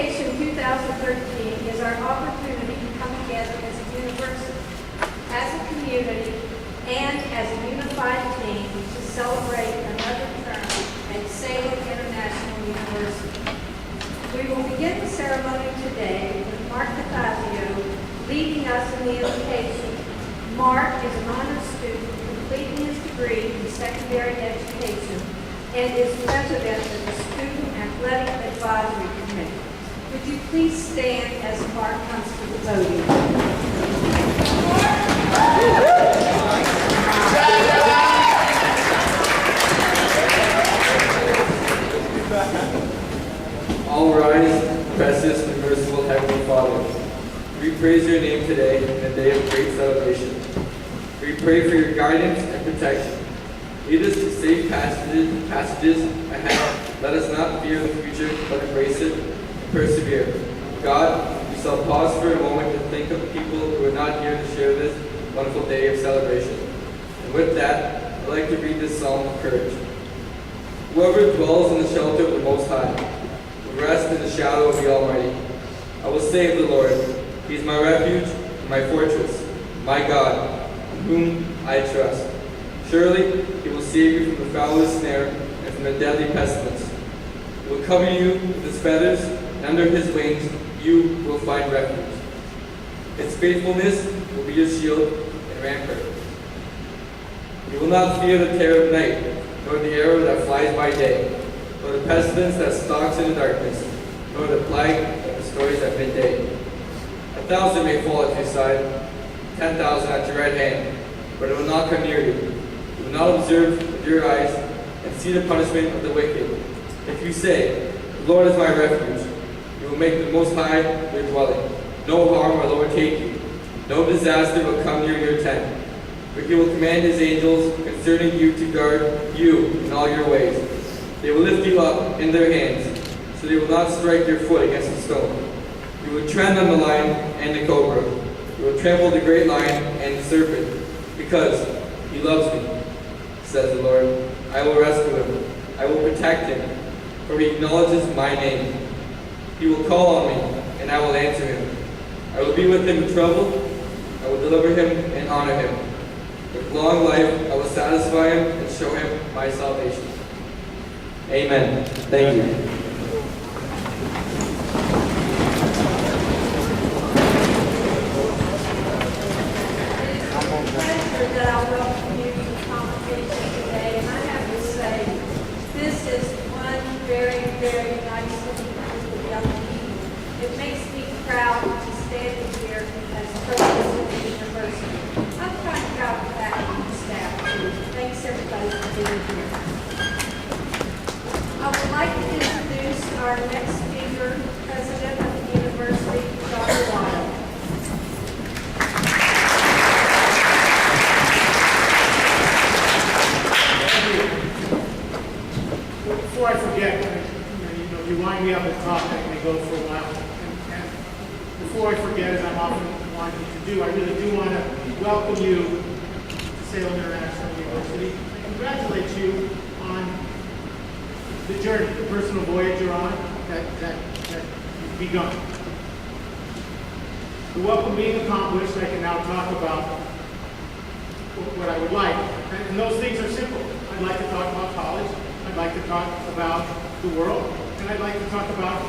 Convocation 2013 is our opportunity to come together as a university, as a community, and as a unified team to celebrate another term at Salem International University. We will begin the ceremony today with Mark Patazio leading us in the invocation. Mark is an honors student completing his degree in secondary education and is president of the Student Athletic Advisory Committee. Would you please stand as Mark comes to the podium? All rise, precious and merciful Heavenly Father. We praise your name today in a day of great celebration. We pray for your guidance and protection. Lead us to safe passages ahead. Let us not fear the future, but embrace it and persevere. God, we shall pause for a moment to think of people who are not here to share this wonderful day of celebration. And with that, I'd like to read this psalm of courage. Whoever dwells in the shelter of the Most High will rest in the shadow of the Almighty. I will say of the Lord, He is my refuge and my fortress, my God, in whom I trust. Surely He will save you from the foulest snare and from the deadly pestilence. He will cover you with His feathers, and under His wings you will find refuge. His faithfulness will be your shield and rampart. You will not fear the terror of night, nor the arrow that flies by day, nor the pestilence that stalks in the darkness, nor the plague that destroys at midday. 1,000 may fall at your side, 10,000 at your right hand, but it will not come near you. You will not observe with your eyes and see the punishment of the wicked. If you say, "The Lord is my refuge," you will make the Most High your dwelling. No harm will overtake you. No disaster will come near your tent. For He will command His angels concerning you to guard you in all your ways. They will lift you up in their hands, so they will not strike your foot against a stone. You will tread on the lion and the cobra. You will trample the great lion and the serpent, because He loves me, says the Lord. I will rescue Him. I will protect Him, for He acknowledges my name. He will call on me, and I will answer Him. I will be with Him in trouble. I will deliver Him and honor Him. With long life I will satisfy Him and show Him my salvation. Amen. Thank you. That I welcome you to the Convocation today, and I have to say, this is one very, very nice looking group of young people. It makes me proud to stand here as president of the university. I'm kind of proud of the faculty and staff too. Thanks everybody for being here. I would like to introduce our next speaker, president of the university, Dr. Waddle. Before I forget, you wind me up at the top and we go for a while. And before I forget, as I'm often wanting to do, I really do want to welcome you to Salem International University and congratulate you on the journey, the personal voyage you're on that you've begun. The welcome being accomplished, I can now talk about what I would like. And those things are simple. I'd like to talk about college. I'd like to talk about the world, and I'd like to talk about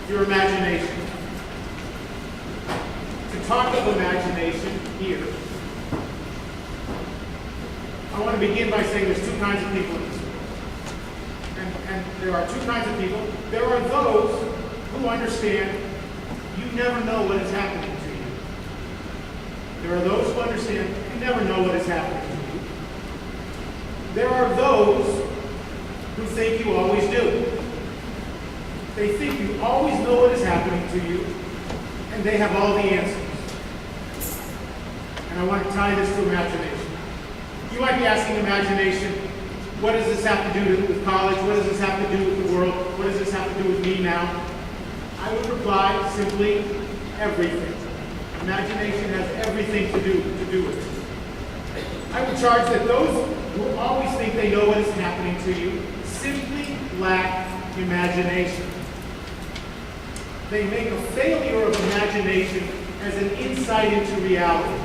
your imagination. To talk of imagination here, I want to begin by saying there's two kinds of people in this world. And there are two kinds of people. There are those who understand you never know what is happening to you. There are those who understand you never know what is happening to you. There are those who think you always do. They think you always know what is happening to you, and they have all the answers. And I want to tie this to imagination. You might be asking imagination, what does this have to do with college? What does this have to do with the world? What does this have to do with me now? I would reply simply, everything. Imagination has everything to do with it. I would charge that those who always think they know what is happening to you simply lack imagination. they make a failure of imagination as an insight into reality.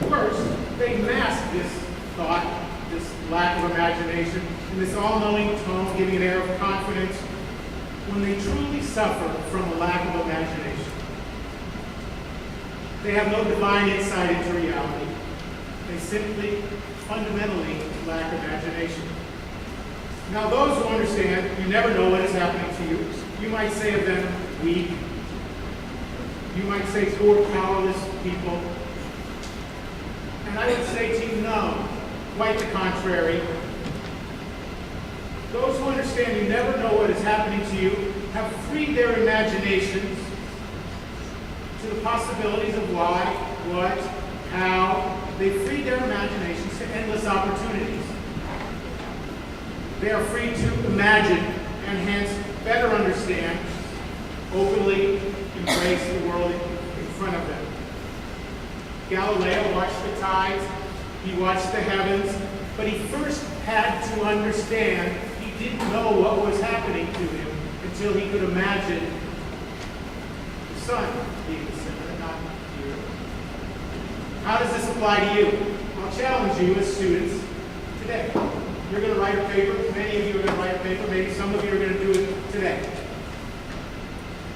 First, they mask this thought, this lack of imagination, in this all-knowing tone, giving an air of confidence, when they truly suffer from a lack of imagination. They have no divine insight into reality. They simply, fundamentally lack imagination. Now, those who understand, you never know what is happening to you. You might say of them, weak. You might say, poor, powerless people. And I would say to you, no, quite the contrary. Those who understand you never know what is happening to you have freed their imaginations to the possibilities of why, what, how. They freed their imaginations to endless opportunities. They are free to imagine and hence better understand, openly embrace the world in front of them. Galileo watched the tides, he watched the heavens, but he first had to understand. He didn't know what was happening to him until he could imagine the sun being the center, not the earth. How does this apply to you? I'll challenge you as students today. You're going to write a paper. Many of you are going to write a paper. Maybe some of you are going to do it today.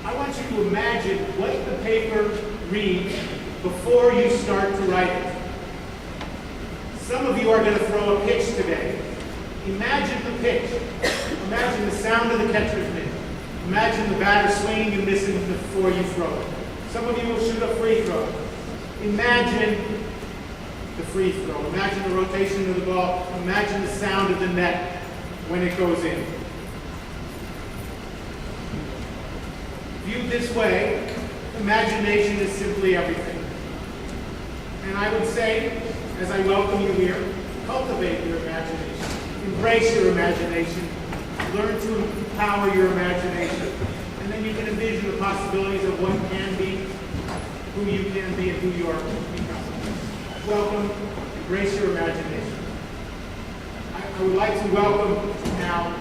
I want you to imagine what the paper reads before you start to write it. Some of you are going to throw a pitch today. Imagine the pitch. Imagine the sound of the catcher's mitt. Imagine the batter swinging and missing before you throw it. Some of you will shoot a free throw. Imagine the free throw. Imagine the rotation of the ball. Imagine the sound of the net when it goes in. Viewed this way, imagination is simply everything. And I would say, as I welcome you here, cultivate your imagination. Embrace your imagination. Learn to empower your imagination. And then you can envision the possibilities of what can be, who you can be, and who you are becoming. Welcome. Embrace your imagination. I would like to welcome now,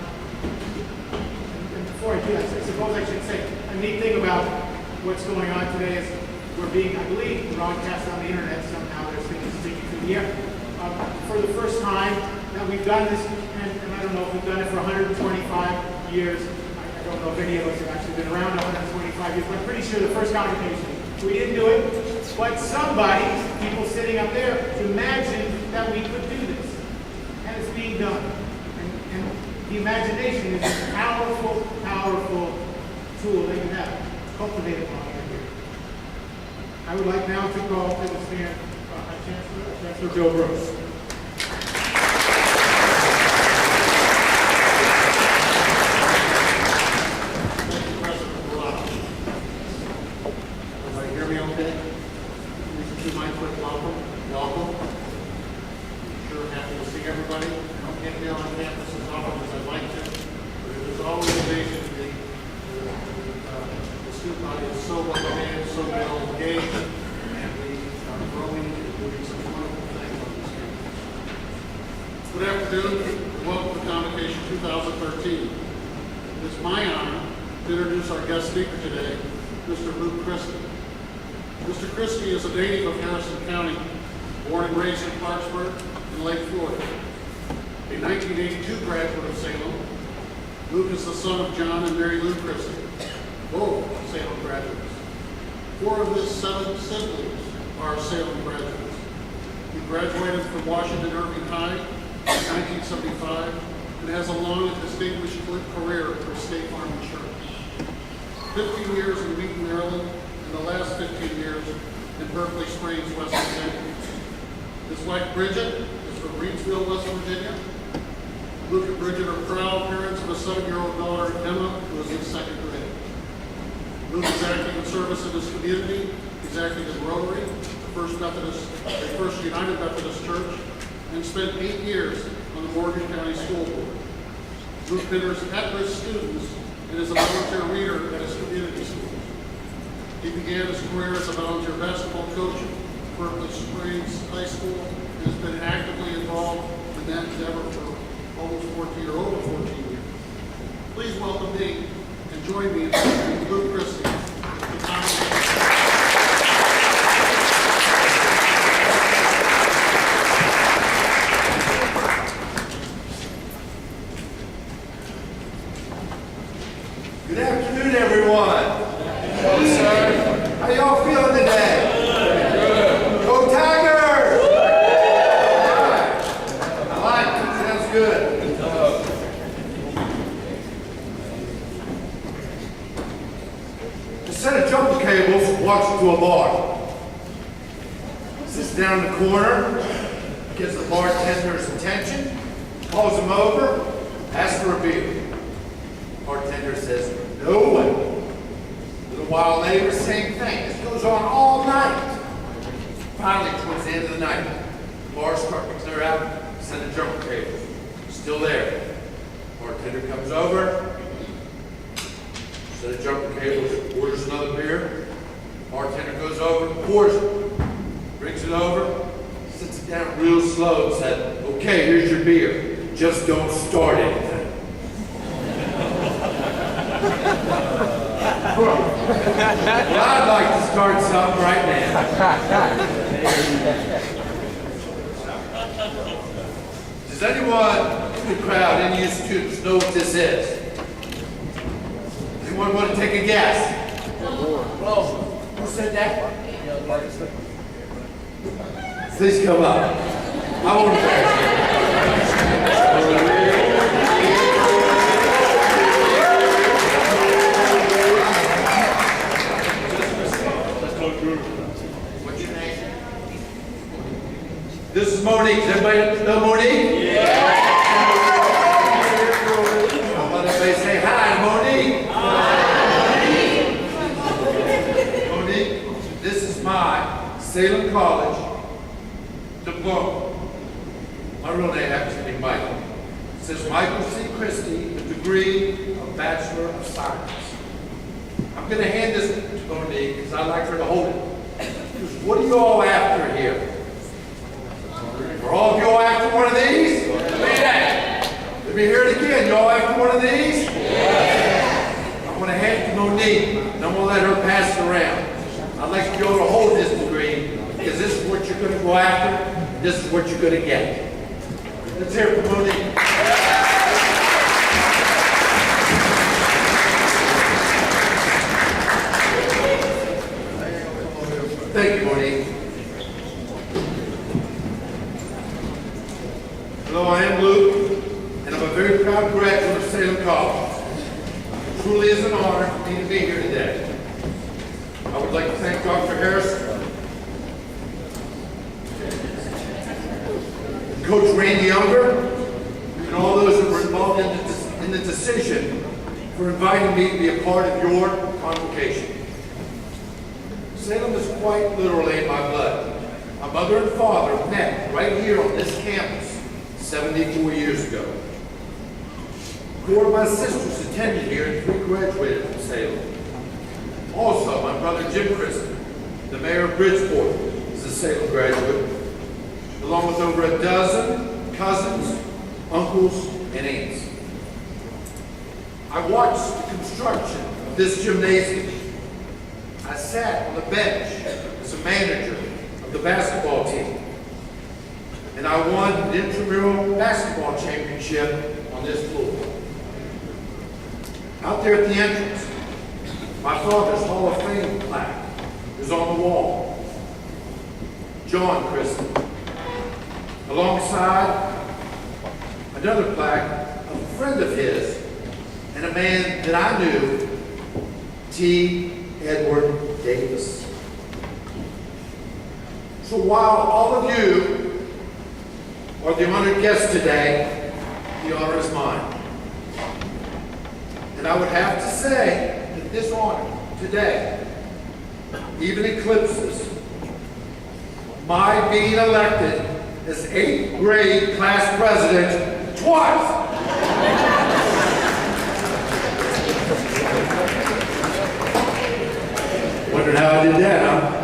and before I do that, I suppose I should say, a neat thing about what's going on today is we're being, I believe, broadcast on the internet somehow. There's things sticking through the air. For the first time that we've done this, and I don't know if we've done it for 125 years. I don't know if any of us have actually been around 125 years, but I'm pretty sure the first congregation, we didn't do it, but somebody, people sitting up there, imagined that we could do this. And it's being done. And the imagination is a powerful, powerful tool that you have. Cultivate it while you're here. I would like now to call to the stand Chancellor Bill Brooks. Good afternoon, and welcome to Convocation 2013. It is my honor to introduce our guest speaker today, Mr. Luke Christie. Mr. Christie is a native of Harrison County, born and raised in Clarksburg and Lake Florida. A 1982 graduate of Salem, Luke is the son of John and Mary Lou Christie, both Salem graduates. 4 of his 7 siblings are Salem graduates. He graduated from Washington Irving High in 1975 and has a long and distinguished career for State Farm Insurance. 15 years in Wheaton, Maryland, and the last 15 years in Berkeley Springs, West Virginia. His wife Bridget is from Reedsville, West Virginia. Luke and Bridget are proud parents of a 7-year-old daughter, Emma, who is in 2nd grade. Luke is acting in service in his community. He's acting in Rotary, the First United Methodist Church, and spent 8 years on the Morgan County School Board. Luke mentors at-risk students and is a volunteer reader at his community schools. He began his career as a volunteer basketball coach at Berkeley Springs High School and has been actively involved in that endeavor for over 14 years. Please welcome me and join me in welcoming Luke Christie to the Convocation. Good afternoon, everyone. Hello, sir. How y'all feeling today? Good. Go Tigers! All right. I like it. Sounds good. A set of jumper cables walks into a bar. Sits down in the corner, gets the bartender's attention, calls him over, asks for a beer. Bartender says, no way. A little while later, same thing. This goes on all night. Finally, towards the end of the night, the bar's starting to clear out, set of jumper cables. Still there. Bartender comes over, set of jumper cables, orders another beer. Bartender goes over, pours it, brings it over, sits it down real slow and said, okay, here's your beer. Just don't start anything. Well, I'd like to start something right now. Does anyone in the crowd, any of you students, know what this is? Anyone want to take a guess? Who said that? Please come up. I want to What's your name? This is Monique. Does everybody know Monique? Yeah. Let everybody say hi, Monique. Hi. Monique, this is my Salem College diploma. My real name happens to be Michael. It says Michael C. Christie, a degree of Bachelor of Science. I'm going to hand this to Monique because I'd like her to hold it. Because what are you all after here? Are all of you all after one of these? Let me hear it again. You all after one of these? I'm going to hand it to Monique, and I'm going to let her pass it around. I'd like you all to hold this degree because this is what you're going to go after. This is what you're going to get. Let's hear it from Monique. Thank you, Monique. Hello, I am Luke, and I'm a very proud graduate of Salem College. It truly is an honor for me to be here today. I would like to thank Dr. Harrison, Coach Randy Younger, and all those that were involved in the decision for inviting me to be a part of your convocation. Salem is quite literally in my blood. My mother and father met right here on this campus 74 years ago. 4 of my sisters attended here and 3 graduated from Salem. Also, my brother Jim Christie, the mayor of Bridgeport, is a Salem graduate, along with over a dozen cousins, uncles, and aunts. I watched the construction of this gymnasium. I sat on the bench as a manager of the basketball team. And I won an intramural basketball championship on this floor. Out there at the entrance, my father's Hall of Fame plaque is on the wall. John Christie. Alongside another plaque of a friend of his and a man that I knew, T. Edward Davis. So while all of you are the honored guests today, the honor is mine. And I would have to say that this honor today even eclipses my being elected as 8th grade class president twice. Wondered how I did that, huh?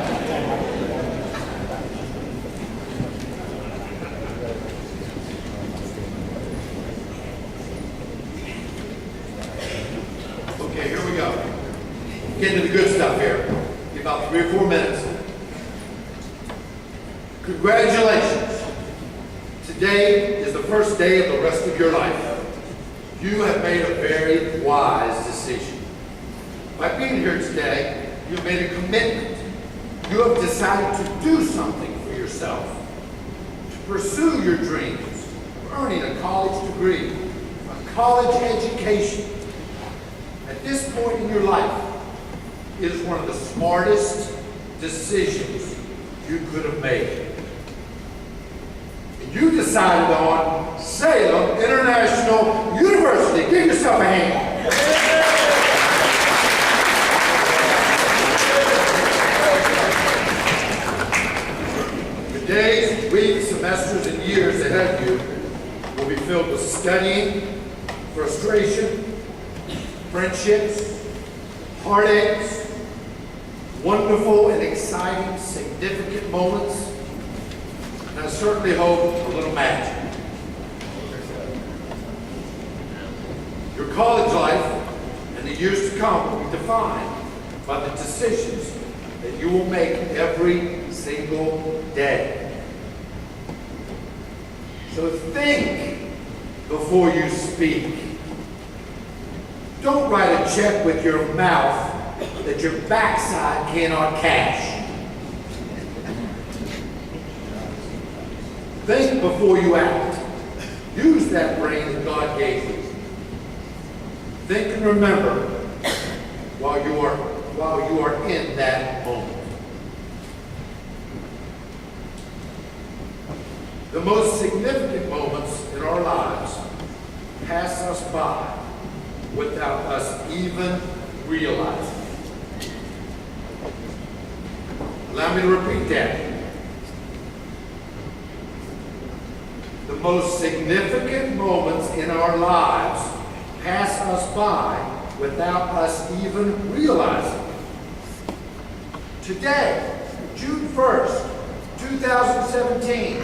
Okay, here we go. Get into the good stuff here. Give about 3 or 4 minutes. Congratulations. Today is the first day of the rest of your life. You have made a very wise decision. By being here today, you've made a commitment. You have decided to do something for yourself, to pursue your dreams, of earning a college degree, a college education. At this point in your life, it is one of the smartest decisions you could have made. And you decided on Salem International University. Give yourself a hand. The days, weeks, semesters, and years ahead of you will be filled with studying, frustration, friendships, heartaches, wonderful and exciting, significant moments, and I certainly hope a little magic. Your college life and the years to come will be defined by the decisions that you will make every single day. So think before you speak. Don't write a check with your mouth that your backside cannot cash. Think before you act. Use that brain that God gave you. Think and remember while you are in that moment. The most significant moments in our lives pass us by without us even realizing. Allow me to repeat that. The most significant moments in our lives pass us by without us even realizing. Today, June 1st, 2017,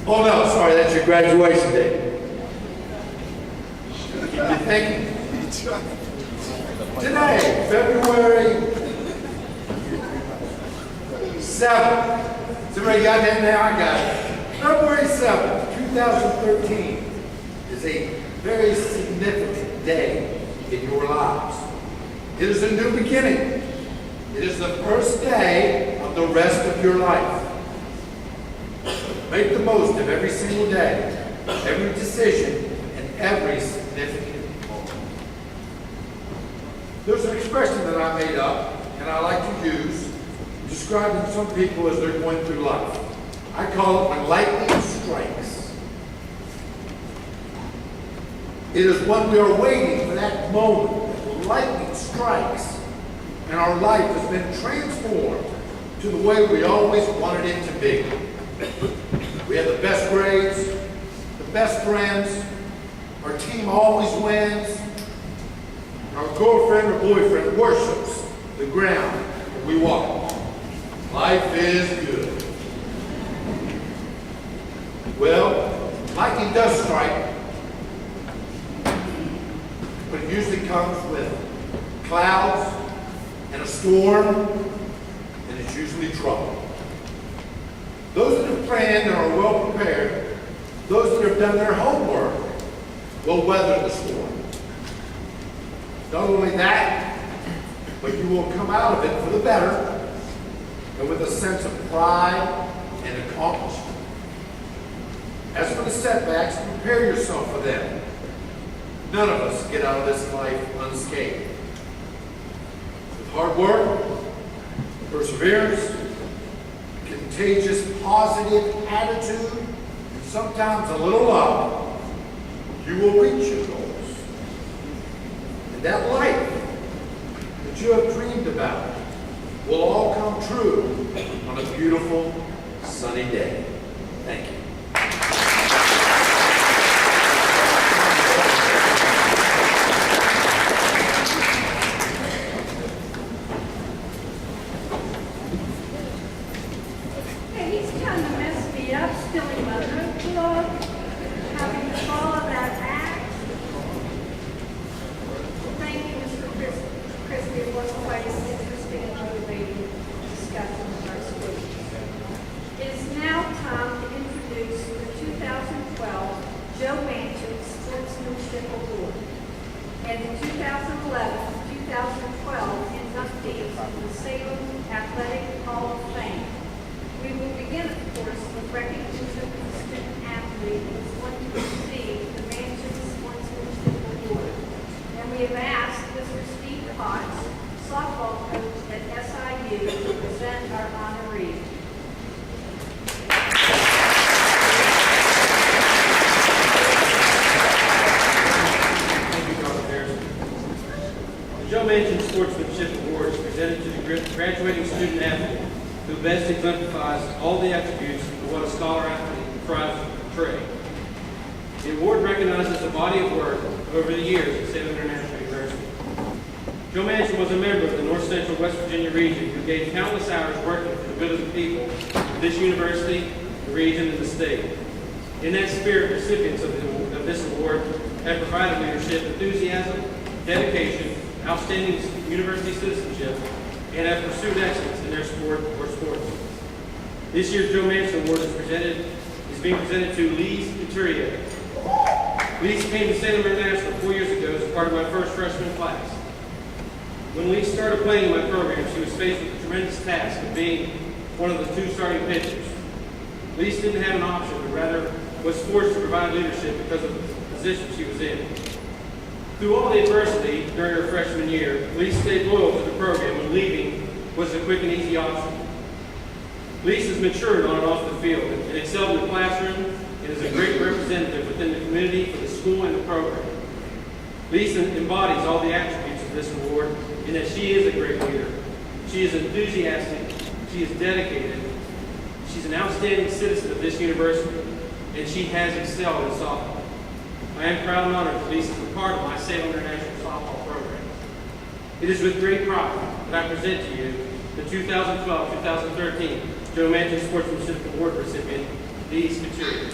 oh no, sorry, that's your graduation day. Keep you thinking. Today, February 7th. Somebody got that now? I got it. February 7th, 2013 is a very significant day in your lives. It is a new beginning. It is the first day of the rest of your life. Make the most of every single day, every decision, and every significant moment. There's an expression that I made up, and I like to use, describing some people as they're going through life. I call it when lightning strikes. It is when we are waiting for that moment that the lightning strikes, and our life has been transformed to the way we always wanted it to be. We have the best grades, the best friends, our team always wins, our girlfriend or boyfriend worships the ground that we walk. Life is good. Well, lightning does strike, but it usually comes with clouds and a storm, and it's usually trouble. Those that have planned and are well prepared, those that have done their homework, will weather the storm. Not only that, but you will come out of it for the better and with a sense of pride and accomplishment. As for the setbacks, prepare yourself for them. None of us get out of this life unscathed. With hard work, perseverance, contagious positive attitude, and sometimes a little luck, you will reach your goals. And that life that you have dreamed about will all come true on a beautiful, sunny day. Thank you. Hey, he's trying to mess me up, stealing my notebook. Having to follow that act. Thank you, Mr. Christie. It was quite an interesting and motivating discussion with our students. It is now time to introduce the 2012 Joe Manchin Sportsmanship Award and the 2011-2012 inductees of the Salem Athletic Hall of Fame. We will begin, of course, with recognition of the student athlete who is going to receive the Manchin Sportsmanship Award. And we have asked Mr. Steve Potts, softball coach at SIU, to present our honoree. The Joe Manchin Sportsmanship Award is presented to the graduating student athlete who best exemplifies all the attributes of what a scholar athlete strives to portray. The award recognizes the body of work over the years at Salem International University. Joe Manchin was a member of the North Central West Virginia region who gave countless hours working for the good of the people of this university, the region, and the state. In that spirit, recipients of this award have provided leadership, enthusiasm, dedication, outstanding university citizenship, and have pursued excellence in their sport or sports. This year's Joe Manchin Award is being presented to Lise Couturier. Lise came to Salem International 4 years ago as part of my first freshman class. When Lise started playing in my program, she was faced with the tremendous task of being one of the two starting pitchers. Lise didn't have an option, but rather was forced to provide leadership because of the position she was in. Through all the adversity during her freshman year, Lise stayed loyal to the program when leaving was a quick and easy option. Lise has matured on and off the field and excelled in the classroom and is a great representative within the community for the school and the program. Lise embodies all the attributes of this award in that she is a great leader. She is enthusiastic, she is dedicated, she's an outstanding citizen of this university, and she has excelled in softball. I am proud and honored that Lise is a part of my Salem International softball program. It is with great pride that I present to you the 2012-2013 Joe Manchin Sportsmanship Award recipient, Lise Couturier.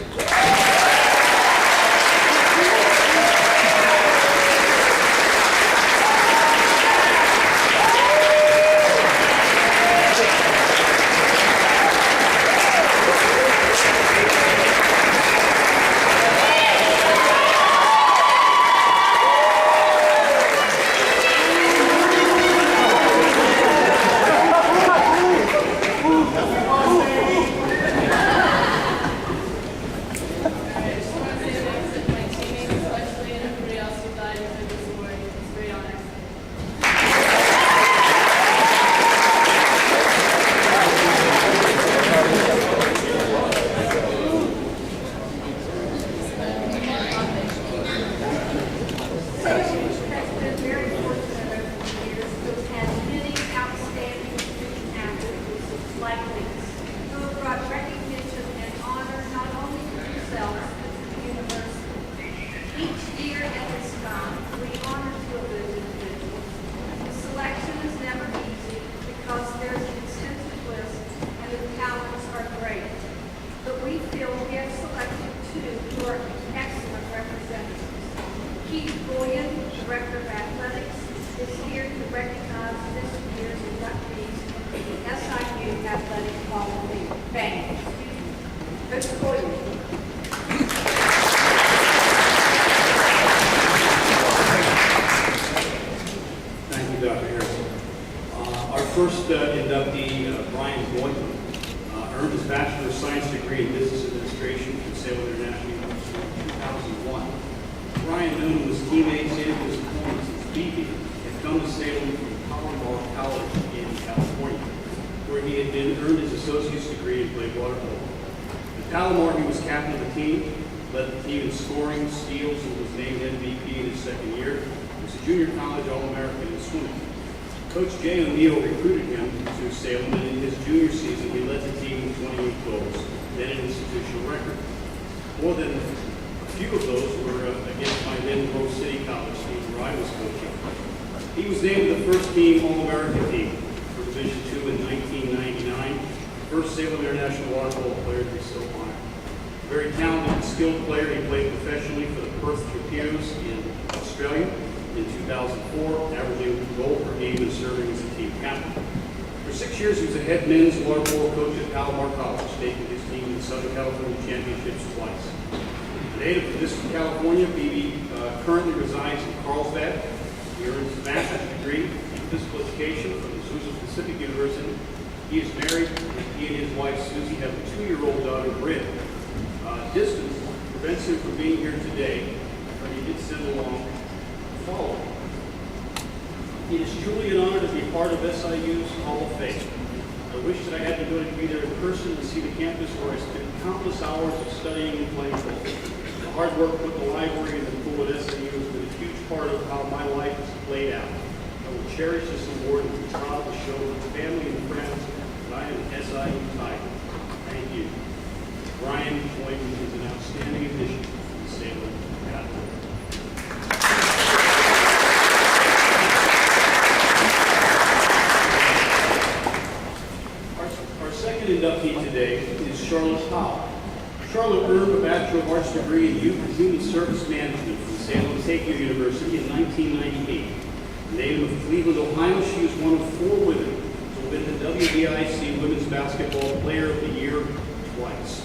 Very talented, skilled player. He played with Hughes in Australia in 2004, averaging a goal per game and serving as a team captain. For 6 years, he was a head men's water polo coach at Palomar College, taking his team to the Southern California Championships twice. A native of Vista, California, BB currently resides in Carlsbad. He earned his master's degree in physical education from Azusa Pacific University. He is married, and he and his wife, Susie, have a 2-year-old daughter, Bryn. Distance prevents him from being here today, but he did send along the following. It is truly an honor to be part of SIU's Hall of Fame. I wish that I had the ability to be there in person and see the campus where I spent countless hours of studying and playing golf. The hard work with the library and the pool at SIU has been a huge part of how my life has played out. I will cherish this award and be proud to show the family and friends that I am an SIU Tiger. Thank you. Brian Boynton is an outstanding addition to the Salem Catholic. Our second inductee today is Charlotte Powell. Charlotte earned a Bachelor of Arts degree in Youth and Human Service Management from Salem State University in 1998. Native of Cleveland, Ohio, she is one of 4 women to win the WBIC Women's Basketball Player of the Year twice,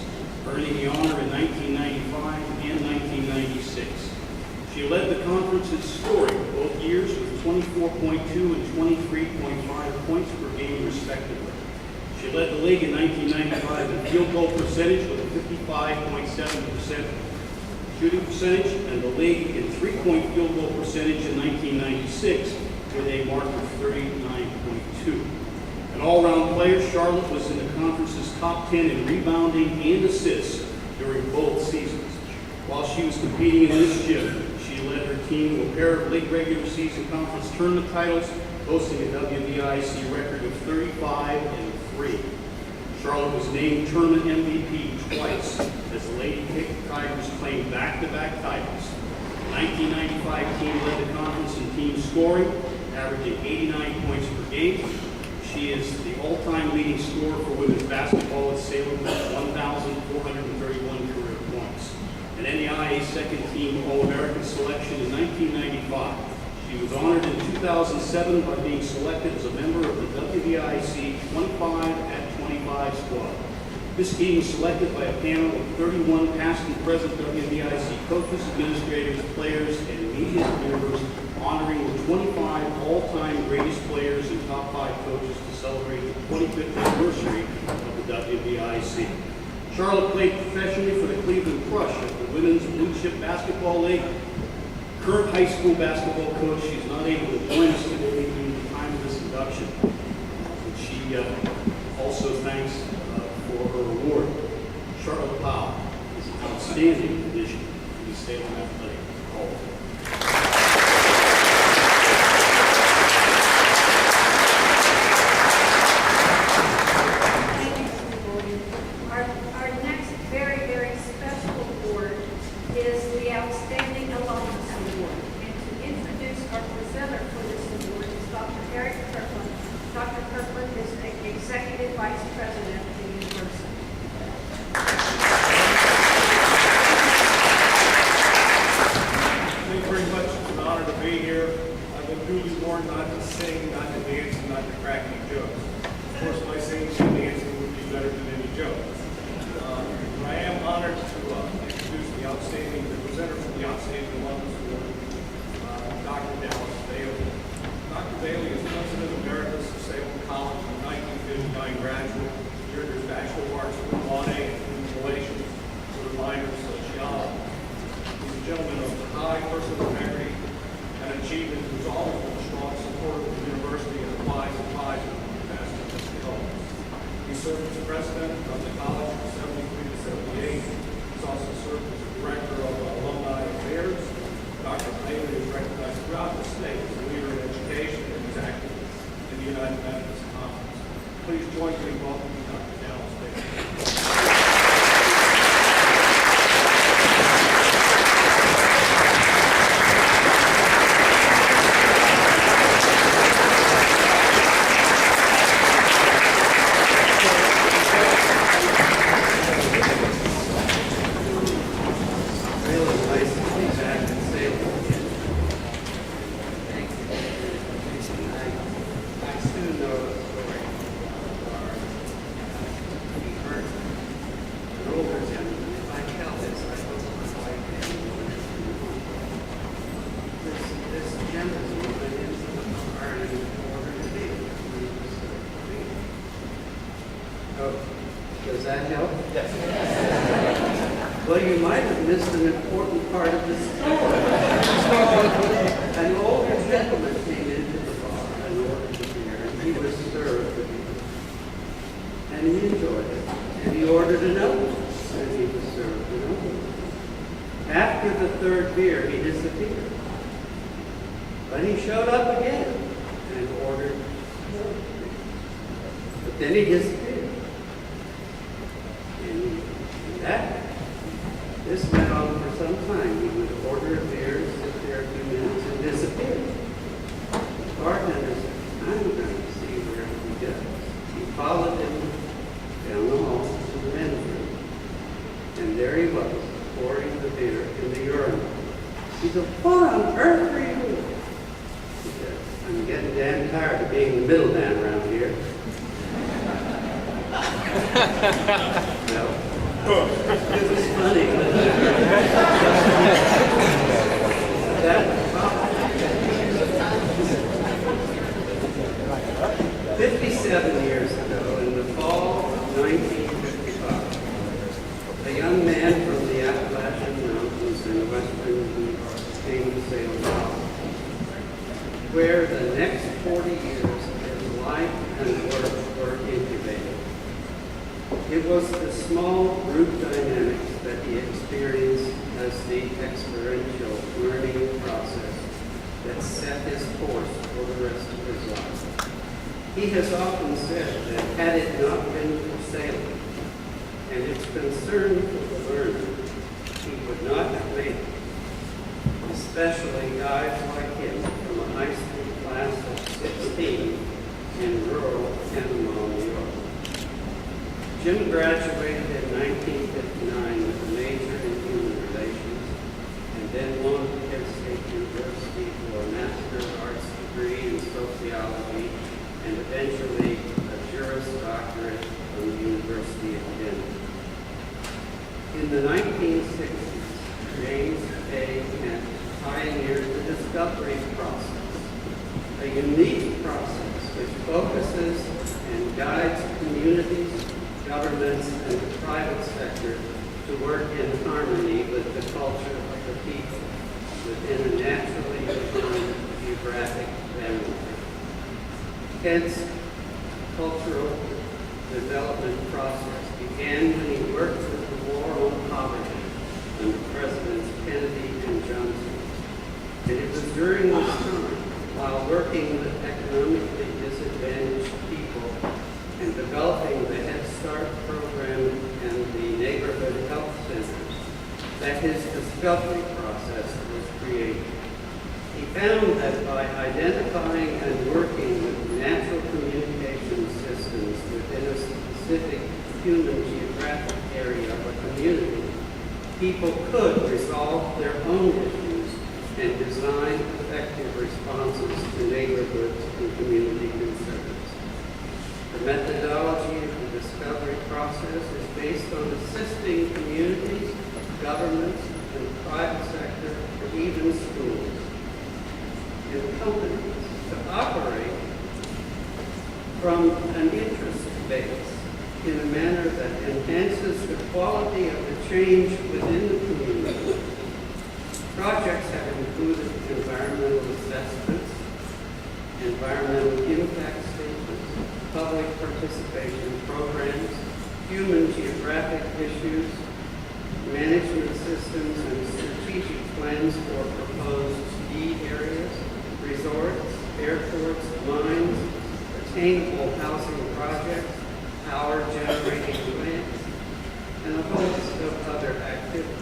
earning the honor in 1995 and 1996. She led the conference in scoring both years with 24.2 and 23.5 points per game, respectively. She led the league in 1995 in field goal percentage with a 55.7% shooting percentage, and the league in 3-point field goal percentage in 1996 with a mark of 39.2. An all-round player, Charlotte was in the conference's top 10 in rebounding and assists during both seasons. While she was competing in this gym, she led her team to a pair of league regular season conference tournament titles, boasting a WBIC record of 35-3. Charlotte was named tournament MVP twice as the Lady Tigers claimed back-to-back titles. The 1995 team led the conference in team scoring, averaging 89 points per game. She is the all-time leading scorer for women's basketball at Salem with 1,431 career points. An NAIA second-team All-American selection in 1995. She was honored in 2007 by being selected as a member of the WBIC 25-at-25 squad. This team was selected by a panel of 31 past and present WBIC coaches, administrators, players, and media members, honoring the 25 all-time greatest players and top 5 coaches to celebrate the 25th anniversary of the WBIC. Charlotte played professionally for the Cleveland Crush at the Women's Blue Chip Basketball League. Current high school basketball coach, she's not able to join us today due to the time of this induction. But she also thanks for her award. Charlotte Powell is an outstanding addition to the Salem Athletic Hall of Fame. Thank you, Mr. Gordon. Our next very, very special award is the Outstanding Alumnus Award. And to introduce our presenter for this award is Dr. Eric Kirkland. Dr. Kirkland is the Executive Vice President of the university. Thank you very much. It's an honor to be here. I've been duly warned not to sing, not to dance, and not to crack any jokes. Of course, my singing and dancing would be better than any joke. But I am honored to introduce the presenter for the Outstanding Alumnus Award, Dr. Dallas Bailey. Dr. Bailey is President Emeritus of Salem College, a 1959 graduate, earned his Bachelor of Arts in Law and Relations with a minor in sociology. He's a gentleman of high personal integrity and achievement who's always been a strong supporter of the university and a wise advisor to the past development. He served as president of the college from 73 to 78. He's also served as the director of alumni affairs. Does that help? Yes. Well, you might have missed an important part of the story. An older gentleman came into the bar and ordered a beer, and he was served the beer. And he enjoyed it. And he ordered another one, and he was served another one. After the third beer, he disappeared. But he showed up again and ordered more beer. But then he disappeared. And this went on for some time. He would order a beer, sit there a few minutes, and disappear. The bartender said, I'm going to see where he goes. He followed him down the hall to the men's room. And there he was, pouring the beer in the urinal. He said, what on earth are you doing? He said, I'm getting damn tired of being the middleman around here. Well, it was funny. That was 57 years ago, in the fall of 1955, a young man from the Appalachian Mountains in western New York came to Salem, where the next 40 years of his life and work were incubated. It was the small group dynamics that he experienced as the experiential learning process that set his course for the rest of his life. He has often said that had it not been for Salem and its concern for the learner, he would not have made it, especially guys like him from a high school class of 16 in rural Panama, New York. Jim graduated in 1959 with a major in human relations and then went to Penn State University for a Master of Arts degree in sociology and eventually a Juris Doctorate from the University of Denver. In the 1960s, James A. Kent pioneered the discovery process, a unique process which focuses and guides communities, governments, and the private sector to work in harmony with the culture of the people within a naturally defined geographic boundary. Kent's cultural development process began when he worked with the War on Poverty under Presidents Kennedy and Johnson. And it was during this time, while working with economically disadvantaged people and developing the Head Start program and the neighborhood health centers, that his discovery process was created. He found that by identifying and working with natural communication systems within a specific human geographic area of a community, people could resolve their own issues and design effective responses to neighborhoods and community concerns. The methodology of the discovery process is based on assisting communities, governments, and the private sector, or even schools, and companies to operate from an interest base in a manner that enhances the quality of the change within the community. Projects have included environmental assessments, environmental impact statements, public participation programs, human geographic issues, management systems and strategic plans for proposed ski areas, resorts, airports, mines, attainable housing projects, power generating plants, and a host of other activities.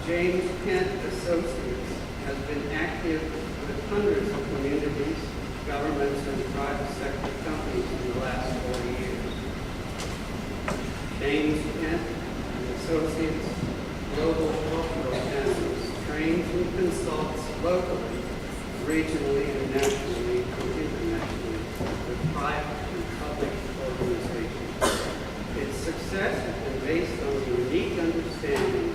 James Kent Associates has been active with hundreds of communities, governments, and private sector companies in the last 40 years. James Kent Associates Global Cultural Channels trains and consults locally, regionally, and nationally, and internationally with private and public organizations. Its success has been based on a unique understanding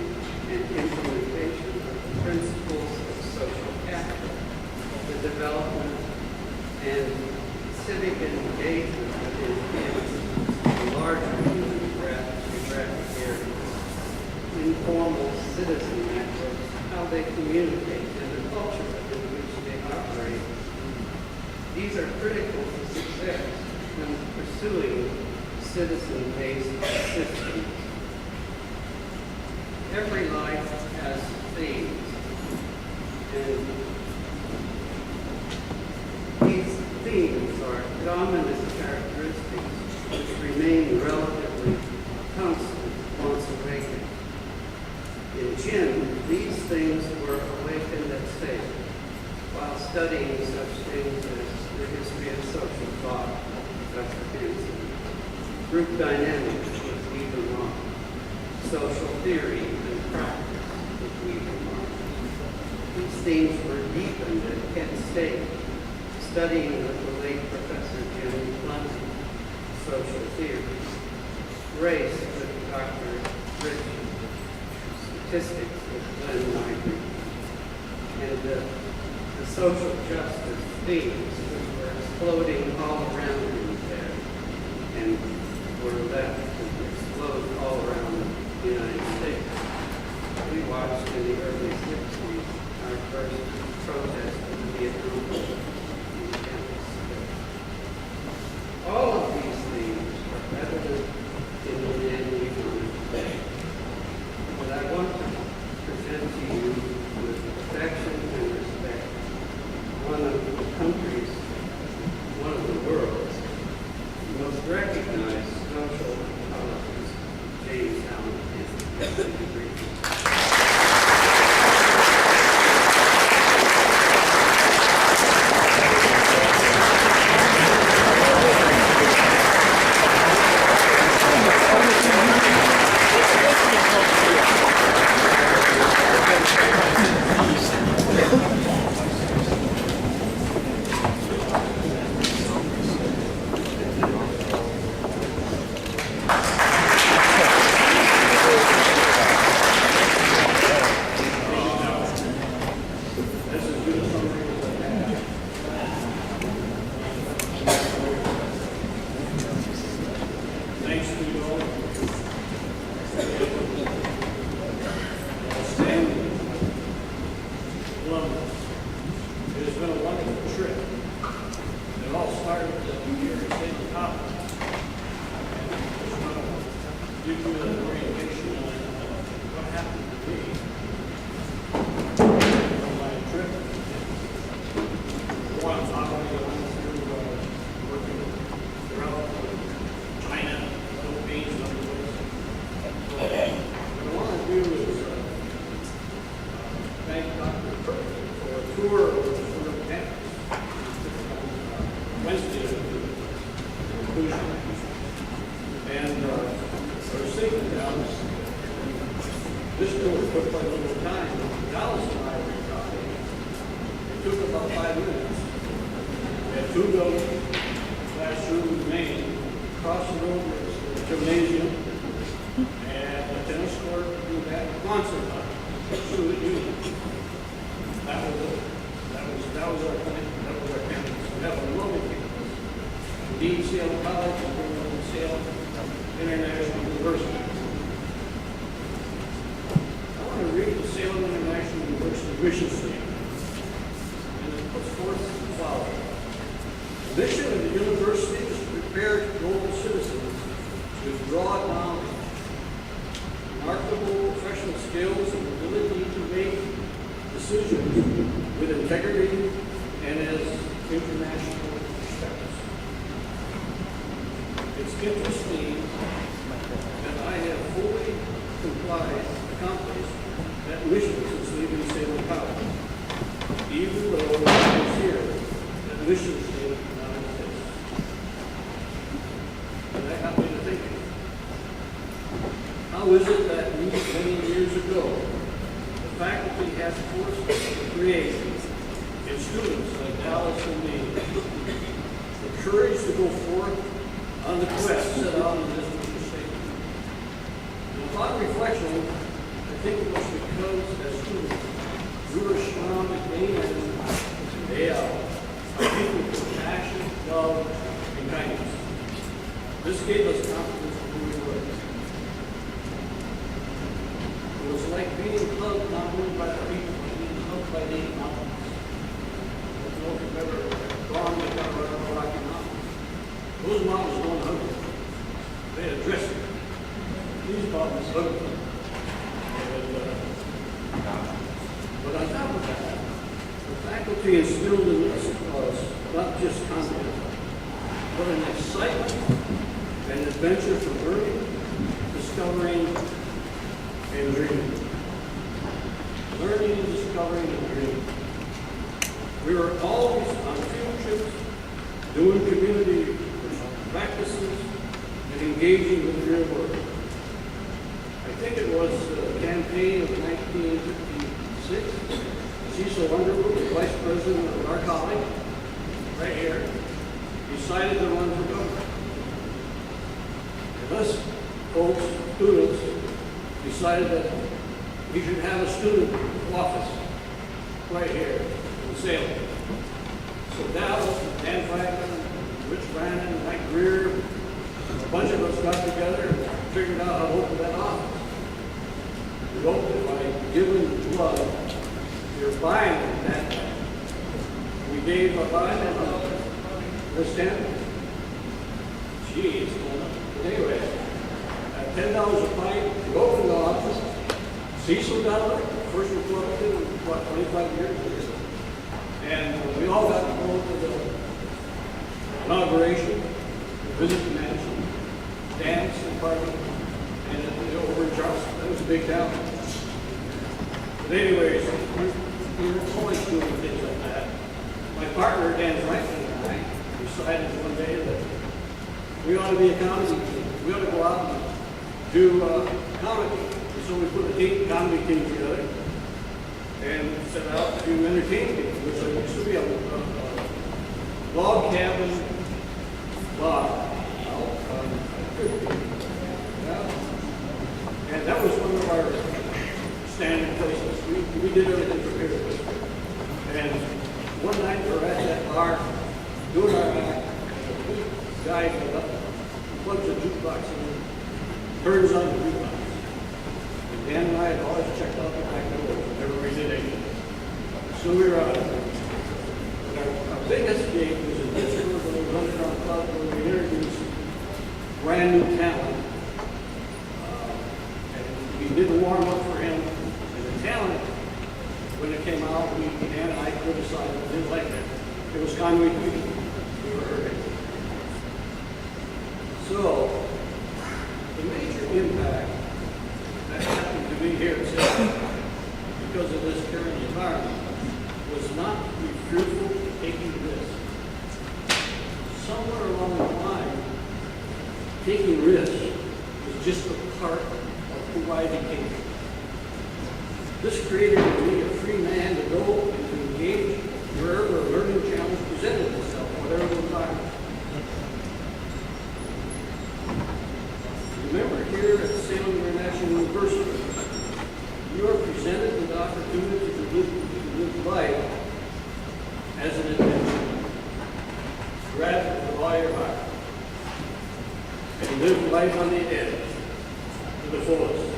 and implementation of the principles of social capital, the development and civic engagement within the larger human informal citizen networks, how they communicate, and the culture in which they operate. These are critical to success when pursuing citizen-based systems. Every life has themes, and these themes are dominant characteristics which remain relatively constant once awakened. In Jim, these things were awakened at stake while studying such things as the history of social thought, Dr. Hanson, group dynamics with Weaver Mark, social theory and practice with Weaver Mark. These themes were deepened at Kent State, studying with the late Professor Jim Clemson, social theory, race with Dr. Rich, statistics with Glenn Knightley, and the social justice themes which were exploding all around him there and were left to explode all around the United States. We watched in the early 60s our first protest in the Vietnam War in Kansas City. All of these themes are evident in the man we honor today. And I want to present to you with affection and respect one of the country's, one of the world's most recognized social apologists, James Allen, and degree. Thanks to you all. Outstanding. Columbus. It has been a wonderful trip. It all started here at State College. And I just want to give you an orientation on what happened to me on my trip. One, not only I went through working throughout China, Philippines, and other places. What I want to do is thank Dr. Berkeley for a tour of the campus. Wednesday of the conclusion. And I was thinking Dallas. This tour took quite a little time. Dallas and I were talking. It took about 5 minutes. We had 2 buildings, classroom, main, across the road was the gymnasium, and a tennis court, we had a concert hall, student union. That was it. That was our thing. That was our campus. We have a lovely campus. Dean Sale College and Sale International University. I want to read the Salem International University mission statement. And it puts forth the following. The mission of the university is to prepare global citizens with broad knowledge, remarkable professional skills, and ability to make decisions with integrity and as international perspectives. It's interesting that I have fully accomplished that mission since leaving Salem College, even though I was here, that mission statement did not exist. And that got me to thinking, how is it that many years ago, the faculty has forced us to create in students like Dallas and me the courage to go forth on the quest set out in this mission statement? And upon reflection, I think it was because as students, we were surrounded day in and day out by people with passion, love, and kindness. This gave us confidence in who we were. It being hugged not only by the people, but being hugged by the mountains. I don't know if you've ever gone to the Rocky Mountains. Those mountains don't hug you. They address you. These mountains hug you. But on top of that, the faculty instilled in us was not just content, but an excitement and adventure for learning, discovering, and dreaming. Learning, discovering, and dreaming. We were always on field trips, doing community practices, and engaging with real work. I think it was the campaign of 1956. Cecil Underwood, the vice president of our college, right here, decided to run for governor. And us folks, students, decided that we should have a student office right here in Salem. So Dallas, Dan Franklin, Rich Brandon, Mike Greer, a bunch of us got together and figured out how to open that office. We opened it by giving blood. You're buying that. We gave a buy this tent. Jeez. But anyway, at $10 a pint, we opened the office. Cecil got elected, first Republican in what, 25 years? And we all got to go to the inauguration, visit the mansion, dance and party, and over in Charleston. That was a big town. But anyways, we were always doing things like that. My partner, Dan Franklin, and I decided one day that we ought to be a comedy team. We ought to go out and do comedy. And so we put a comedy team together and set out to entertain people, which used to be a log cabin bar. And that was one of our standard places. We did everything for here. And one night we were at that bar doing our act. The guy got up, plugs a jukebox in, turns on the jukebox. And Dan and I had always checked out the back door whenever we did anything. So we were out. Our biggest gig was in Pittsburgh when we were running around club where we introduced brand new talent. And we did a warm up for him. Talent, when it came out, Dan and I criticized it, didn't like it. It was Convocation. We were hurting. So, the major impact that happened to me here at Salem, because of this current environment, was not to be fearful of taking risks. Somewhere along the line, taking risks was just a part of who I became. This created in me a free man to go and to engage wherever a learning challenge presented itself, whatever the environment. Remember, here at Salem International University, you are presented with the opportunity to live life as an adventure. Grab it with all your heart and live life on the edge to the fullest.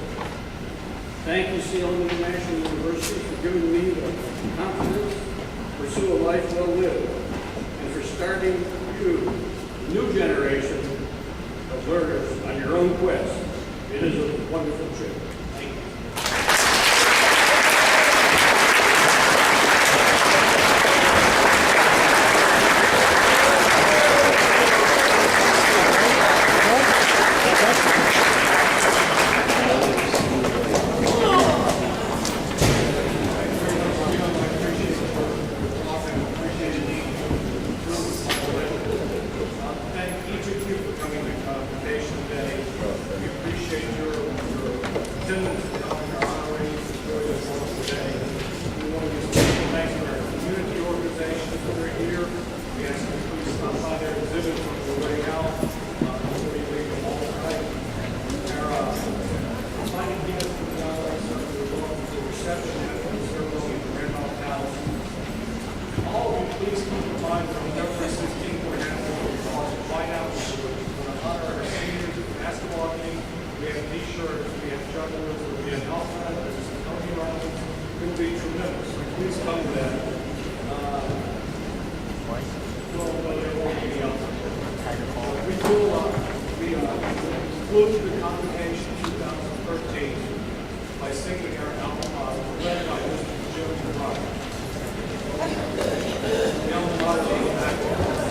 Thank you, Salem International University, for giving me the confidence to pursue a life well lived, and for starting you, a new generation of learners on your own quest. It is a wonderful trip. Thank you. Thank each of you for coming to Convocation Day. We appreciate your attendance and our honorees enjoy this wonderful day. We want to give special thanks to our community organizations that are here. We ask you to please stop by their exhibits on your way out. Before you leave them all right. Our finding guests from the honorary circle will go up to the reception after the ceremony at the Randolph House. All of you, please keep in mind that on February 16th, we're going to have a find out we're going to honor our seniors basketball team. We have t-shirts, we have jugglers, we have alphabet, there's a please come to that. Well, there won't be any else. We conclude the Convocation 2013 by singing our alma mater, led by Mr. Joe Gerard. The alma mater